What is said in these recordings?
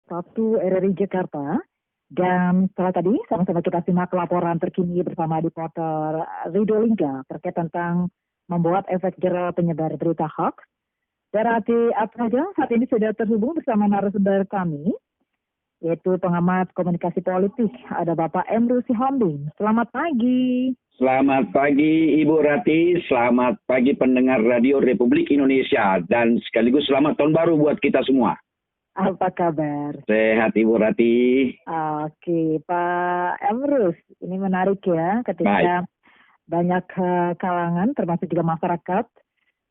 1 RRI Jakarta. Dan setelah tadi sama-sama kita simak laporan terkini bersama reporter Rido Lingga terkait tentang membuat efek jera penyebar berita hoax. Berarti apa saja saat ini sudah terhubung bersama narasumber kami, yaitu pengamat komunikasi politik, ada Bapak Emru Sihombing. Selamat pagi. Selamat pagi Ibu Rati, selamat pagi pendengar Radio Republik Indonesia, dan sekaligus selamat tahun baru buat kita semua. Apa kabar? Sehat Ibu Rati. Oke, Pak Emrus, ini menarik ya ketika banyak kalangan termasuk juga masyarakat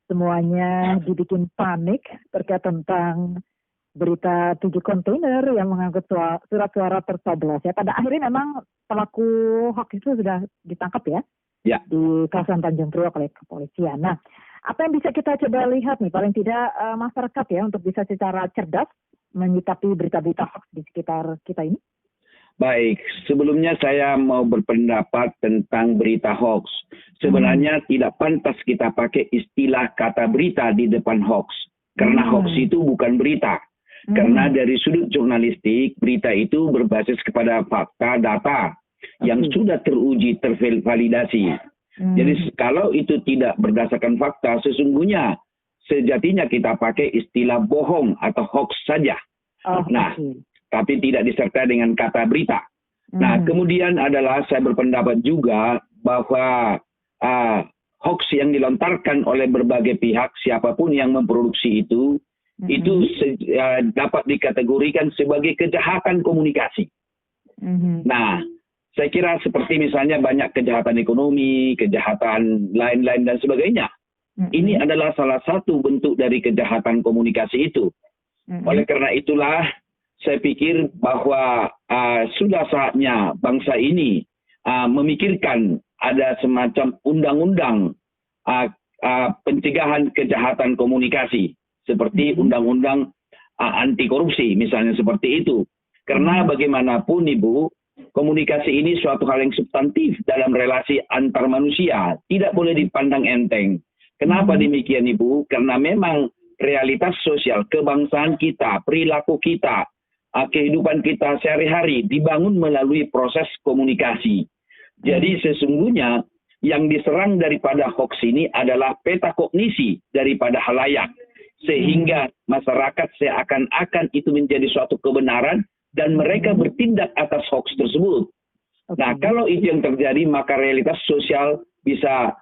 semuanya dibikin panik terkait tentang berita 7 kontainer yang mengangkut surat suara tercoblos ya. Pada akhirnya memang pelaku hoax itu sudah ditangkap ya, di kawasan Tanjung Priok oleh kepolisian. Nah, apa yang bisa kita coba lihat nih, paling tidak masyarakat ya, untuk bisa secara cerdas menyikapi berita-berita hoax di sekitar kita ini? Baik, sebelumnya saya mau berpendapat tentang berita hoax. Sebenarnya tidak pantas kita pakai istilah kata berita di depan hoax. Karena hoax itu bukan berita. Karena dari sudut jurnalistik, berita itu berbasis kepada fakta, data yang sudah teruji, tervalidasi. Jadi kalau itu tidak berdasarkan fakta, sejatinya kita pakai istilah bohong atau hoax saja. Tapi tidak disertai dengan kata berita. Nah, kemudian adalah saya berpendapat juga bahwa hoax yang dilontarkan oleh berbagai pihak, siapapun yang memproduksi itu dapat dikategorikan sebagai kejahatan komunikasi. Nah, saya kira seperti misalnya banyak kejahatan ekonomi, kejahatan lain-lain dan sebagainya. Ini adalah salah satu bentuk dari kejahatan komunikasi itu. Oleh karena itulah, saya pikir bahwa sudah saatnya bangsa ini memikirkan ada semacam undang-undang pencegahan kejahatan komunikasi. Seperti undang-undang anti korupsi, misalnya seperti itu. Karena bagaimanapun Ibu, komunikasi ini suatu hal yang substantif dalam relasi antar manusia. Tidak boleh dipandang enteng. Kenapa demikian Ibu? Karena memang realitas sosial, kebangsaan kita, perilaku kita, kehidupan kita sehari-hari dibangun melalui proses komunikasi. Jadi sesungguhnya yang diserang daripada hoax ini adalah peta kognisi daripada halayak. Sehingga masyarakat seakan-akan itu menjadi suatu kebenaran dan mereka bertindak atas hoax tersebut. Nah, kalau itu yang terjadi, maka realitas sosial bisa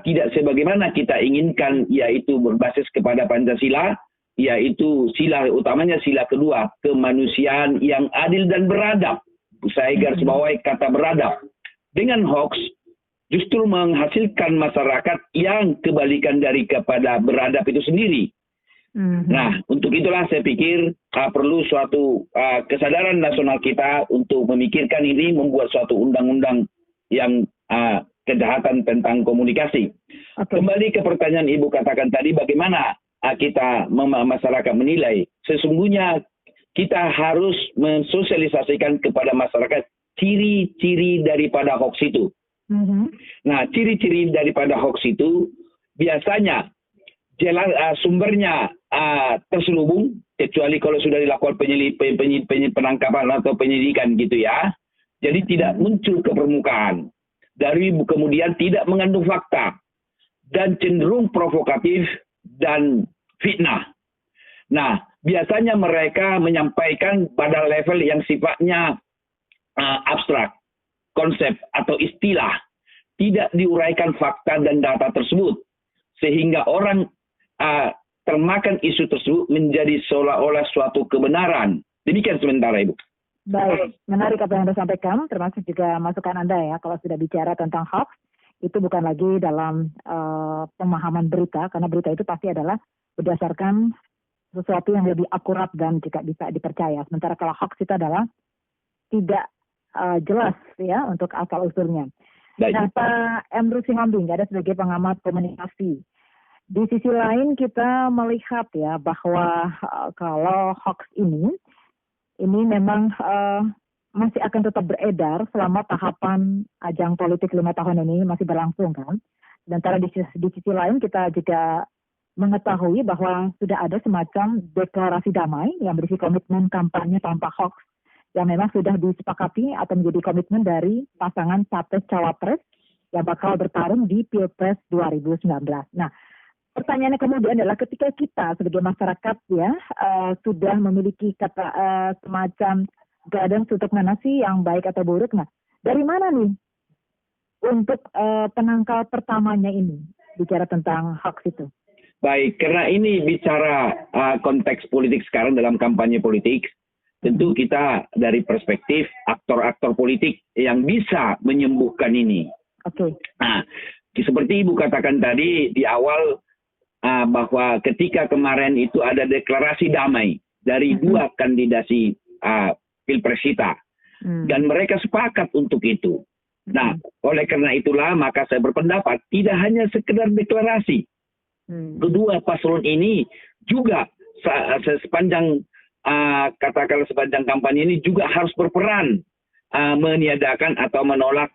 tidak sebagaimana kita inginkan, yaitu berbasis kepada Pancasila, yaitu utamanya sila kedua, kemanusiaan yang adil dan beradab. Saya garis bawahi kata beradab. Dengan hoax, justru menghasilkan masyarakat yang kebalikan dari kepada beradab itu sendiri. Nah, untuk itulah saya pikir perlu suatu kesadaran nasional kita untuk memikirkan ini, membuat suatu undang-undang yang kejahatan tentang komunikasi. Kembali ke pertanyaan Ibu katakan tadi, bagaimana kita masyarakat menilai? Sesungguhnya kita harus mensosialisasikan kepada masyarakat ciri-ciri daripada hoax itu. Nah, ciri-ciri daripada hoax itu biasanya jelas sumbernya terselubung, kecuali kalau sudah dilakukan penangkapan atau penyidikan gitu ya. Jadi tidak muncul ke permukaan. Kemudian tidak mengandung fakta dan cenderung provokatif dan fitnah. Nah, biasanya mereka menyampaikan pada level yang sifatnya abstrak, konsep atau istilah, tidak diuraikan fakta dan data tersebut, sehingga orang termakan isu tersebut menjadi seolah-olah suatu kebenaran. Demikian sementara Ibu. Baik, menarik apa yang Anda sampaikan, termasuk juga masukan Anda ya, kalau sudah bicara tentang hoax, itu bukan lagi dalam pemahaman berita, karena berita itu pasti adalah berdasarkan sesuatu yang lebih akurat dan juga bisa dipercaya. Sementara kalau hoax itu adalah tidak jelas ya untuk asal-usulnya. Nah, Pak Emru Sihombing, ada sebagai pengamat komunikasi. Di sisi lain kita melihat ya bahwa kalau hoax ini memang masih akan tetap beredar selama tahapan ajang politik 5 tahun ini masih berlangsung kan. Sementara di sisi lain kita juga mengetahui bahwa sudah ada semacam deklarasi damai yang berisi komitmen kampanye tanpa hoax yang memang sudah disepakati atau menjadi komitmen dari pasangan capres-cawapres yang bakal bertarung di Pilpres 2019. Nah, pertanyaannya kemudian adalah ketika kita sebagai masyarakat ya sudah memiliki semacam guidance untuk mana sih yang baik atau buruk. Nah, dari mana nih untuk penangkal pertamanya ini bicara tentang hoax itu? Baik, karena ini bicara konteks politik sekarang dalam kampanye politik, tentu kita dari perspektif aktor-aktor politik yang bisa menyembuhkan ini. Oke. Nah, seperti Ibu katakan tadi di awal bahwa ketika kemarin itu ada deklarasi damai dari dua kandidasi Pilpres kita, dan mereka sepakat untuk itu. Nah, oleh karena itulah maka saya berpendapat tidak hanya sekedar deklarasi. Kedua paslon ini juga sepanjang katakanlah sepanjang kampanye ini juga harus berperan meniadakan atau menolak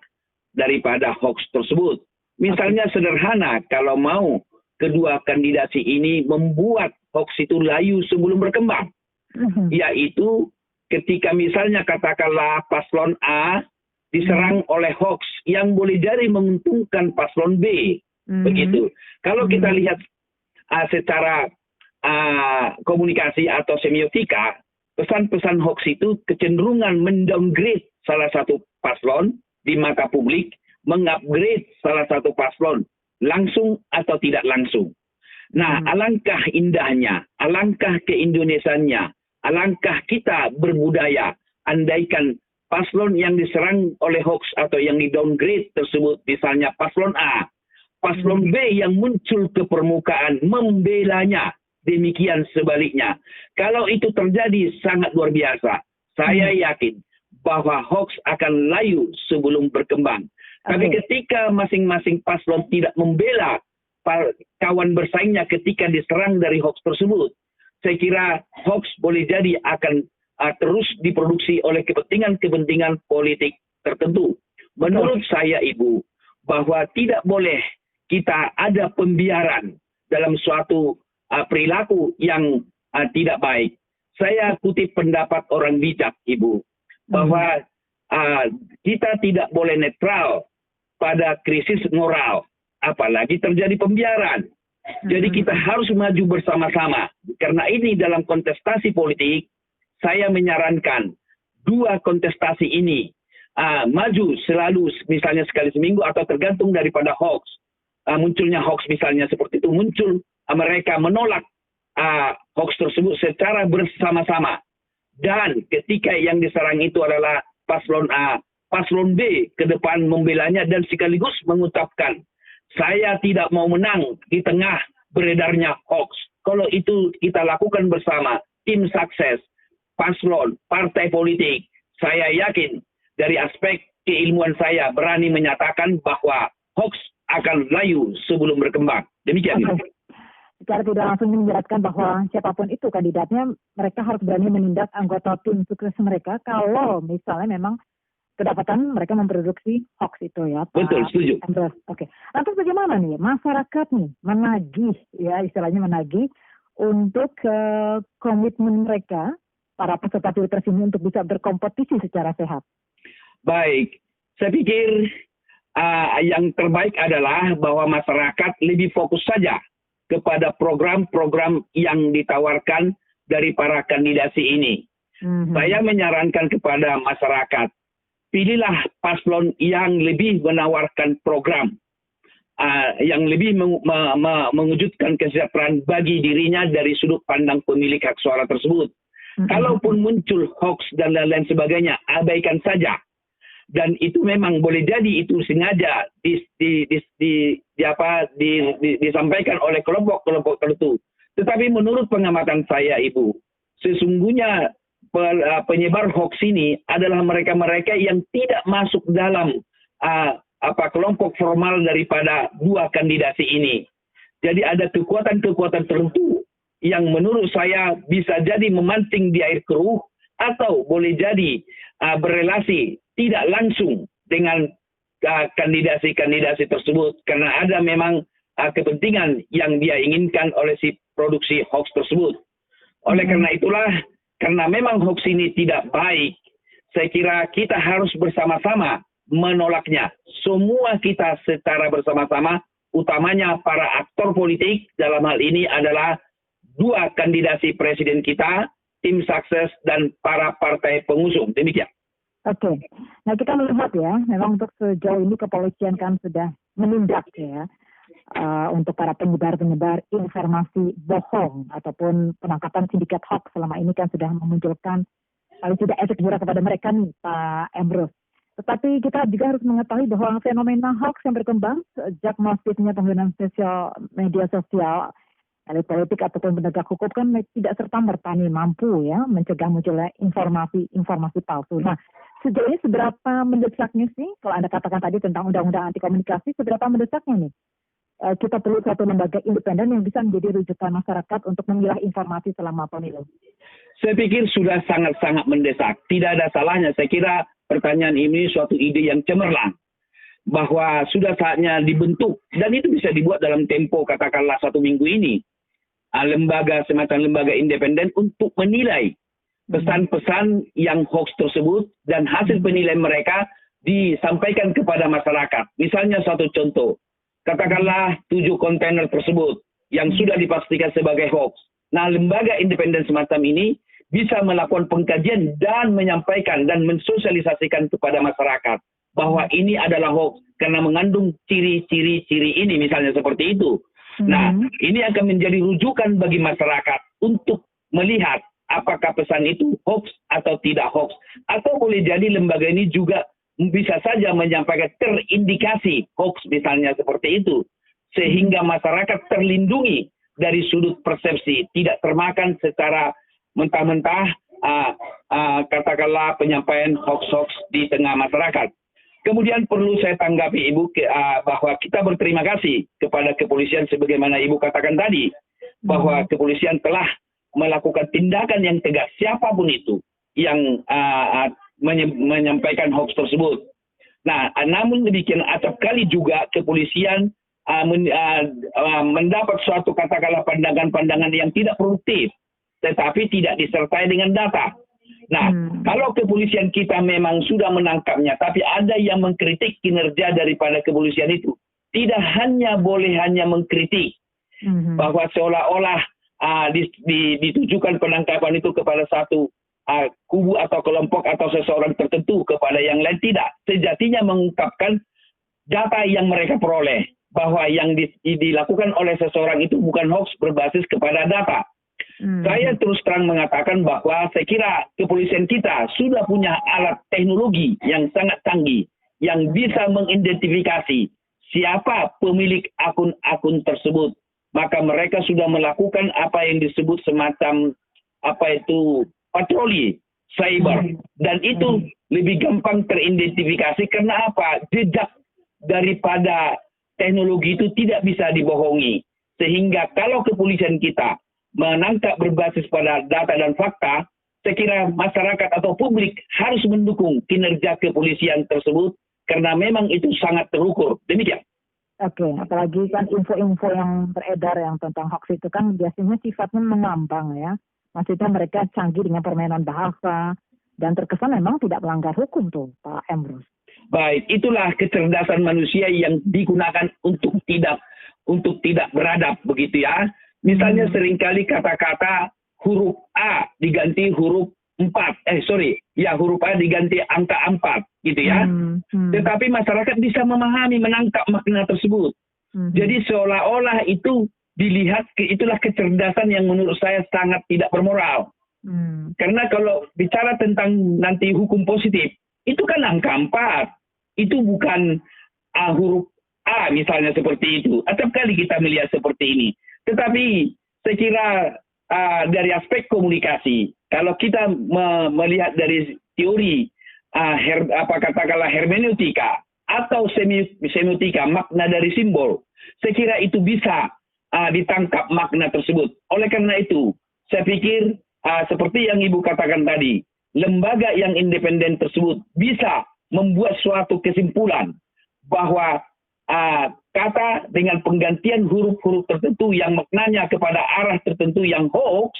daripada hoax tersebut. Misalnya sederhana, kalau mau kedua kandidasi ini membuat hoax itu layu sebelum berkembang, yaitu ketika misalnya katakanlah paslon A diserang oleh hoax yang boleh jadi menguntungkan paslon B. Begitu. Kalau kita lihat secara komunikasi atau semiotika, pesan-pesan hoax itu kecenderungan mendowngrade salah satu paslon di mata publik, mengupgrade salah satu paslon langsung atau tidak langsung. Nah, alangkah indahnya, alangkah keindonesiannya, alangkah kita berbudaya, andaikan paslon yang diserang oleh hoax atau yang di-downgrade tersebut, misalnya paslon A, paslon B yang muncul ke permukaan membelanya, demikian sebaliknya. Kalau itu terjadi sangat luar biasa. Saya yakin bahwa hoax akan layu sebelum berkembang. Tapi ketika masing-masing paslon tidak membela kawan bersaingnya ketika diserang dari hoax tersebut, saya kira hoax boleh jadi akan terus diproduksi oleh kepentingan-kepentingan politik tertentu. Menurut saya, Ibu, bahwa tidak boleh kita ada pembiaran dalam suatu perilaku yang tidak baik. Saya kutip pendapat orang bijak, Ibu, bahwa kita tidak boleh netral pada krisis moral, apalagi terjadi pembiaran. Jadi kita harus maju bersama-sama. Karena ini dalam kontestasi politik, saya menyarankan dua kontestasi ini maju selalu misalnya sekali seminggu atau tergantung daripada hoax. Munculnya hoax misalnya seperti itu, muncul mereka menolak hoax tersebut secara bersama-sama. Dan ketika yang diserang itu adalah paslon A, paslon B ke depan membelanya dan sekaligus mengucapkan, saya tidak mau menang di tengah beredarnya hoax. Kalau itu kita lakukan bersama, tim sukses, paslon, partai politik, saya yakin dari aspek keilmuan saya berani menyatakan bahwa hoax akan layu sebelum berkembang. Demikian. Secara tidak langsung menjelaskan bahwa siapapun itu kandidatnya, mereka harus berani menindak anggota tim sukses mereka kalau misalnya memang kedapatan mereka memproduksi hoax itu ya, Pak. Betul, setuju. Oke. Lantas bagaimana nih masyarakat nih menagih ya istilahnya menagih untuk komitmen mereka para peserta pilpres ini untuk bisa berkompetisi secara sehat? Baik, saya pikir yang terbaik adalah bahwa masyarakat lebih fokus saja kepada program-program yang ditawarkan dari para kandidasi ini. Saya menyarankan kepada masyarakat, pilihlah paslon yang lebih menawarkan program, yang lebih mewujudkan kesejahteraan bagi dirinya dari sudut pandang pemilik hak suara tersebut. Kalaupun muncul hoax dan lain-lain sebagainya, abaikan saja. Dan itu memang boleh jadi itu sengaja disampaikan oleh kelompok-kelompok tertentu. Tetapi menurut pengamatan saya, Ibu, sesungguhnya penyebar hoax ini adalah mereka-mereka yang tidak masuk dalam kelompok formal daripada dua kandidasi ini. Jadi ada kekuatan-kekuatan tertentu yang menurut saya bisa jadi memancing di air keruh atau boleh jadi berelasi tidak langsung dengan kandidasi-kandidasi tersebut, karena ada memang kepentingan yang dia inginkan oleh si produksi hoax tersebut. Oleh karena itulah, karena memang hoax ini tidak baik, saya kira kita harus bersama-sama menolaknya. Semua kita secara bersama-sama, utamanya para aktor politik, dalam hal ini adalah dua kandidasi presiden kita, tim sukses, dan para partai pengusung. Demikian. Oke, nah kita melihat ya, memang untuk sejauh ini kepolisian kan sudah menindak ya untuk para penyebar-penyebar informasi bohong ataupun penangkapan sindikat hoax selama ini kan sudah memunculkan paling tidak efek jerah kepada mereka nih Pak Emrus. Tetapi kita juga harus mengetahui bahwa fenomena hoax yang berkembang sejak masifnya penggunaan media sosial elit politik ataupun penegak hukum kan tidak serta-merta mampu ya mencegah munculnya informasi palsu. Nah, sejauh ini seberapa mendesaknya sih, kalau Anda katakan tadi tentang undang-undang anti komunikasi, seberapa mendesaknya nih? Kita perlu suatu lembaga independen yang bisa menjadi rujukan masyarakat untuk memilah informasi selama pemilu. Saya pikir sudah sangat-sangat mendesak. Tidak ada salahnya. Saya kira pertanyaan ini suatu ide yang cemerlang, bahwa sudah saatnya dibentuk, dan itu bisa dibuat dalam tempo katakanlah 1 minggu ini, lembaga semacam lembaga independen untuk menilai pesan-pesan yang hoax tersebut dan hasil penilaian mereka disampaikan kepada masyarakat. Misalnya satu contoh, katakanlah 7 kontainer tersebut yang sudah dipastikan sebagai hoax. Nah, lembaga independen semacam ini bisa melakukan pengkajian dan menyampaikan dan mensosialisasikan kepada masyarakat bahwa ini adalah hoax karena mengandung ciri-ciri ini, misalnya seperti itu. Nah, ini akan menjadi rujukan bagi masyarakat untuk melihat apakah pesan itu hoax atau tidak hoax. Atau boleh jadi lembaga ini juga bisa saja menyampaikan terindikasi hoax, misalnya seperti itu. Sehingga masyarakat terlindungi dari sudut persepsi, tidak termakan secara mentah-mentah katakanlah penyampaian hoax-hoax di tengah masyarakat. Kemudian perlu saya tanggapi Ibu bahwa kita berterima kasih kepada kepolisian sebagaimana Ibu katakan tadi, bahwa kepolisian telah melakukan tindakan yang tegas siapapun itu yang menyampaikan hoax tersebut. Nah, namun demikian acap kali juga kepolisian mendapat suatu katakanlah pandangan-pandangan yang tidak produktif, tetapi tidak disertai dengan data. Nah, kalau kepolisian kita memang sudah menangkapnya, tapi ada yang mengkritik kinerja daripada kepolisian itu, tidak boleh hanya mengkritik bahwa seolah-olah ditujukan penangkapan itu kepada satu kubu atau kelompok atau seseorang tertentu kepada yang lain. Tidak, sejatinya mengungkapkan data yang mereka peroleh, bahwa yang dilakukan oleh seseorang itu bukan hoax berbasis kepada data. Saya terus terang mengatakan bahwa saya kira kepolisian kita sudah punya alat teknologi yang sangat canggih yang bisa mengidentifikasi siapa pemilik akun-akun tersebut. Maka mereka sudah melakukan apa yang disebut semacam patroli cyber, dan itu lebih gampang teridentifikasi. Karena apa? Jejak daripada teknologi itu tidak bisa dibohongi. Sehingga kalau kepolisian kita menangkap berbasis pada data dan fakta, saya kira masyarakat atau publik harus mendukung kinerja kepolisian tersebut karena memang itu sangat terukur. Demikian. Oke, apalagi kan info-info yang beredar yang tentang hoax itu kan biasanya sifatnya mengambang ya. Maksudnya mereka canggih dengan permainan bahasa dan terkesan memang tidak melanggar hukum tuh Pak Emrus. Baik, itulah kecerdasan manusia yang digunakan untuk tidak beradab begitu ya. Misalnya seringkali kata-kata huruf A diganti huruf 4. Huruf A diganti angka 4 gitu ya. Tetapi masyarakat bisa memahami, menangkap makna tersebut. Jadi seolah-olah itu dilihat, itulah kecerdasan yang menurut saya sangat tidak bermoral. Karena kalau bicara tentang nanti hukum positif, itu kan angka 4. Itu bukan huruf A misalnya seperti itu. Acap kali kita melihat seperti ini. Tetapi saya kira dari aspek komunikasi, kalau kita melihat dari teori katakanlah hermeneutika atau semiotika, makna dari simbol, saya kira itu bisa ditangkap makna tersebut. Oleh karena itu, saya pikir seperti yang Ibu katakan tadi, lembaga yang independen tersebut bisa membuat suatu kesimpulan bahwa kata dengan penggantian huruf-huruf tertentu yang maknanya kepada arah tertentu yang hoax,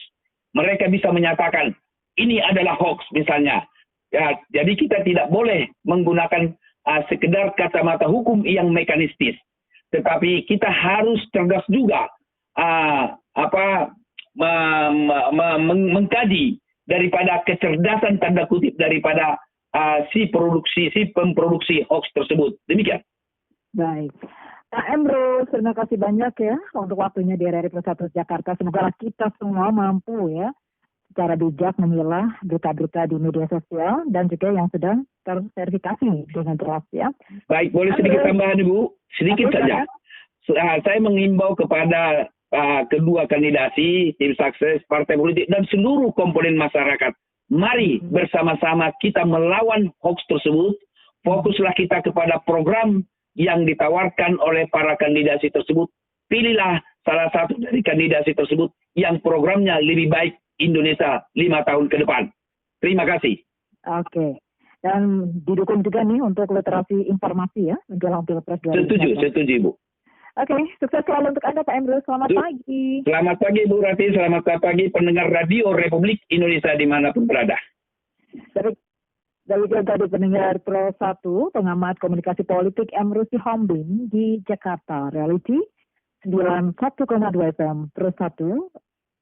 mereka bisa menyatakan ini adalah hoax misalnya. Ya, jadi kita tidak boleh menggunakan sekedar kacamata hukum yang mekanistis, tetapi kita harus cerdas juga mengkaji daripada kecerdasan tanda kutip daripada si pemproduksi hoax tersebut. Demikian. Baik. Pak Emrus, terima kasih banyak ya untuk waktunya di RRI Plus 1 Jakarta. Semoga kita semua mampu ya secara bijak memilah berita-berita di media sosial dan juga yang sedang terverifikasi dengan jelas ya. Baik, boleh sedikit tambahan Ibu? Sedikit saja. Saya mengimbau kepada kedua kandidasi, tim sukses, partai politik, dan seluruh komponen masyarakat. Mari bersama-sama kita melawan hoax tersebut. Fokuslah kita kepada program yang ditawarkan oleh para kandidasi tersebut. Pilihlah salah satu dari kandidasi tersebut yang programnya lebih baik Indonesia 5 tahun ke depan. Terima kasih. Oke. Dan didukung juga nih untuk literasi informasi ya menjelang Pilpres 2019. Setuju Ibu. Oke, sukses selalu untuk Anda Pak Emrus. Selamat pagi. Selamat pagi Bu Rati, selamat pagi pendengar Radio Republik Indonesia dimanapun berada. Dari tadi pendengar Pro 1, pengamat komunikasi politik Emrus Sihombing di Jakarta, Reality 91,2 FM Pro 1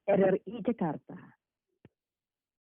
RRI Jakarta.